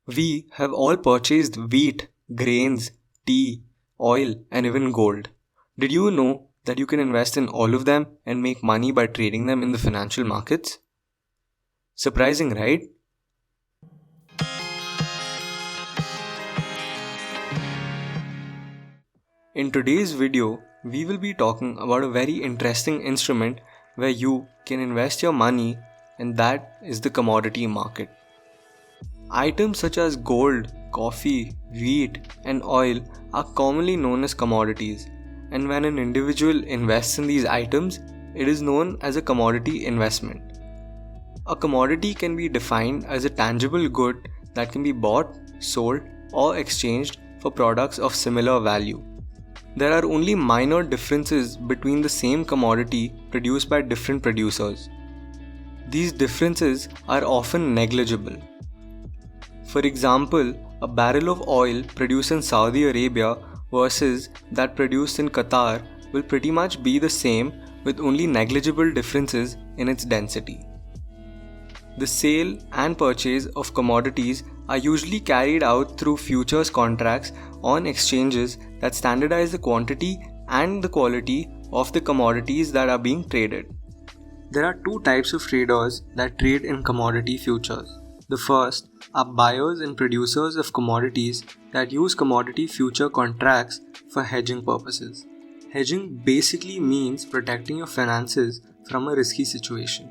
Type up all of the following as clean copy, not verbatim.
We have all purchased wheat, grains, tea, oil, and even gold. Did you know that you can invest in all of them and make money by trading them in the financial markets? Surprising, right? In today's video, we will be talking about a very interesting instrument where you can invest your money, and that is the commodity market. Items such as gold, coffee, wheat, and oil are commonly known as commodities, and when an individual invests in these items, it is known as a commodity investment. A commodity can be defined as a tangible good that can be bought, sold, or exchanged for products of similar value. There are only minor differences between the same commodity produced by different producers. These differences are often negligible. For example, a barrel of oil produced in Saudi Arabia versus that produced in Qatar will pretty much be the same with only negligible differences in its density. The sale and purchase of commodities are usually carried out through futures contracts on exchanges that standardize the quantity and the quality of the commodities that are being traded. There are two types of traders that trade in commodity futures. The first are buyers and producers of commodities that use commodity future contracts for hedging purposes. Hedging basically means protecting your finances from a risky situation.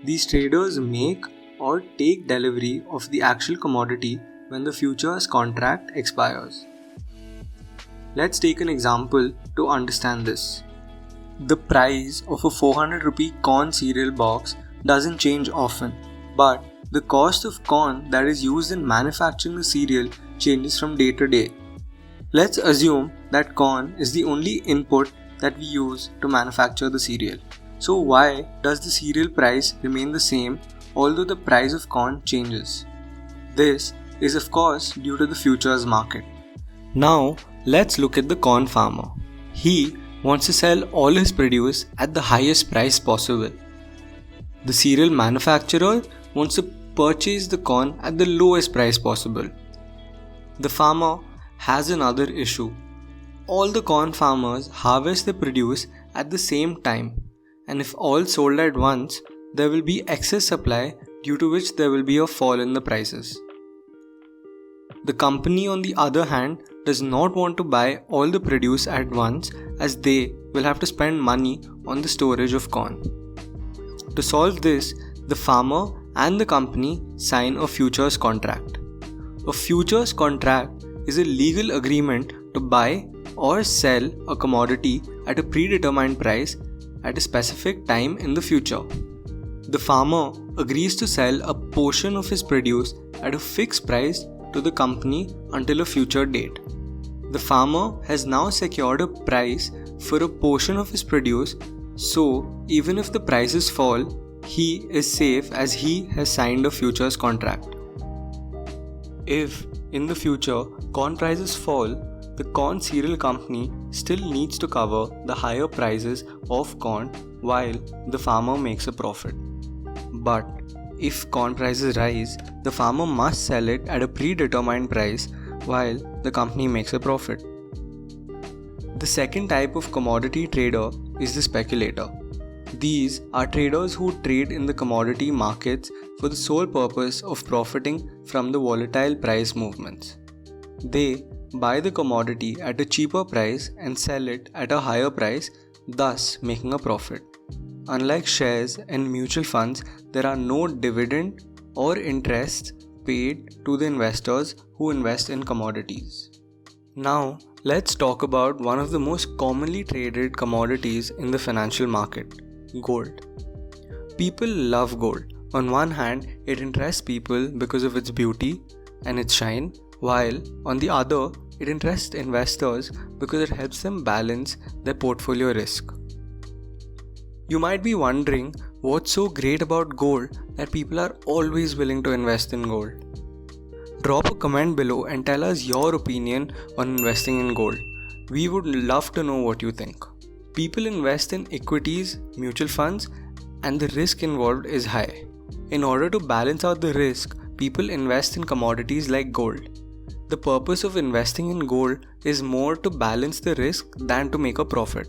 These traders make or take delivery of the actual commodity when the futures contract expires. Let's take an example to understand this. The price of a 400 rupee corn cereal box doesn't change often, but the cost of corn that is used in manufacturing the cereal changes from day to day. Let's assume that corn is the only input that we use to manufacture the cereal. So why does the cereal price remain the same although the price of corn changes? This is of course due to the futures market. Now let's look at the corn farmer. He wants to sell all his produce at the highest price possible. The cereal manufacturer wants to purchase the corn at the lowest price possible. The farmer has another issue. All the corn farmers harvest the produce at the same time, and if all sold at once, there will be excess supply due to which there will be a fall in the prices. The company, on the other hand, does not want to buy all the produce at once as they will have to spend money on the storage of corn. To solve this, the farmer and the company sign a futures contract. A futures contract is a legal agreement to buy or sell a commodity at a predetermined price at a specific time in the future. The farmer agrees to sell a portion of his produce at a fixed price to the company until a future date. The farmer has now secured a price for a portion of his produce, so even if the prices fall, he is safe as he has signed a futures contract. If in the future corn prices fall, the corn cereal company still needs to cover the higher prices of corn while the farmer makes a profit. But if corn prices rise, the farmer must sell it at a predetermined price while the company makes a profit. The second type of commodity trader is the speculator. These are traders who trade in the commodity markets for the sole purpose of profiting from the volatile price movements. They buy the commodity at a cheaper price and sell it at a higher price, thus making a profit. Unlike shares and mutual funds, there are no dividend or interest paid to the investors who invest in commodities. Now, let's talk about one of the most commonly traded commodities in the financial market, gold. People love gold. On one hand, it interests people because of its beauty and its shine, while on the other, it interests investors because it helps them balance their portfolio risk. You might be wondering what's so great about gold that people are always willing to invest in gold. Drop a comment below and tell us your opinion on investing in gold. We would love to know what you think. People invest in equities, mutual funds, and the risk involved is high. In order to balance out the risk, people invest in commodities like gold. The purpose of investing in gold is more to balance the risk than to make a profit.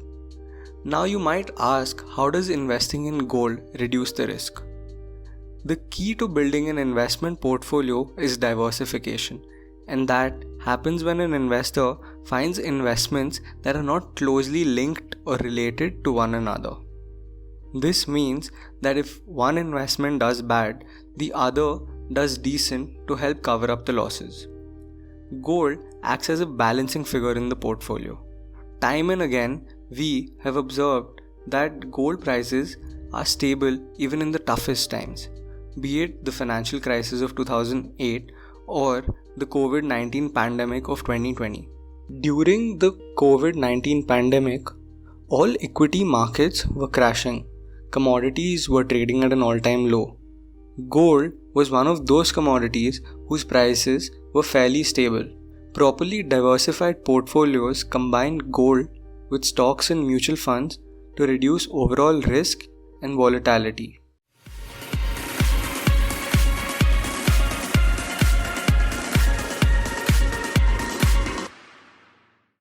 Now you might ask, how does investing in gold reduce the risk? The key to building an investment portfolio is diversification, and that happens when an investor finds investments that are not closely linked or related to one another. This means that if one investment does bad, the other does decent to help cover up the losses. Gold acts as a balancing figure in the portfolio. Time and again, we have observed that gold prices are stable even in the toughest times, be it the financial crisis of 2008 or the COVID-19 pandemic of 2020. During the COVID-19 pandemic, all equity markets were crashing. Commodities were trading at an all-time low. Gold was one of those commodities whose prices were fairly stable. Properly diversified portfolios combine gold with stocks and mutual funds to reduce overall risk and volatility.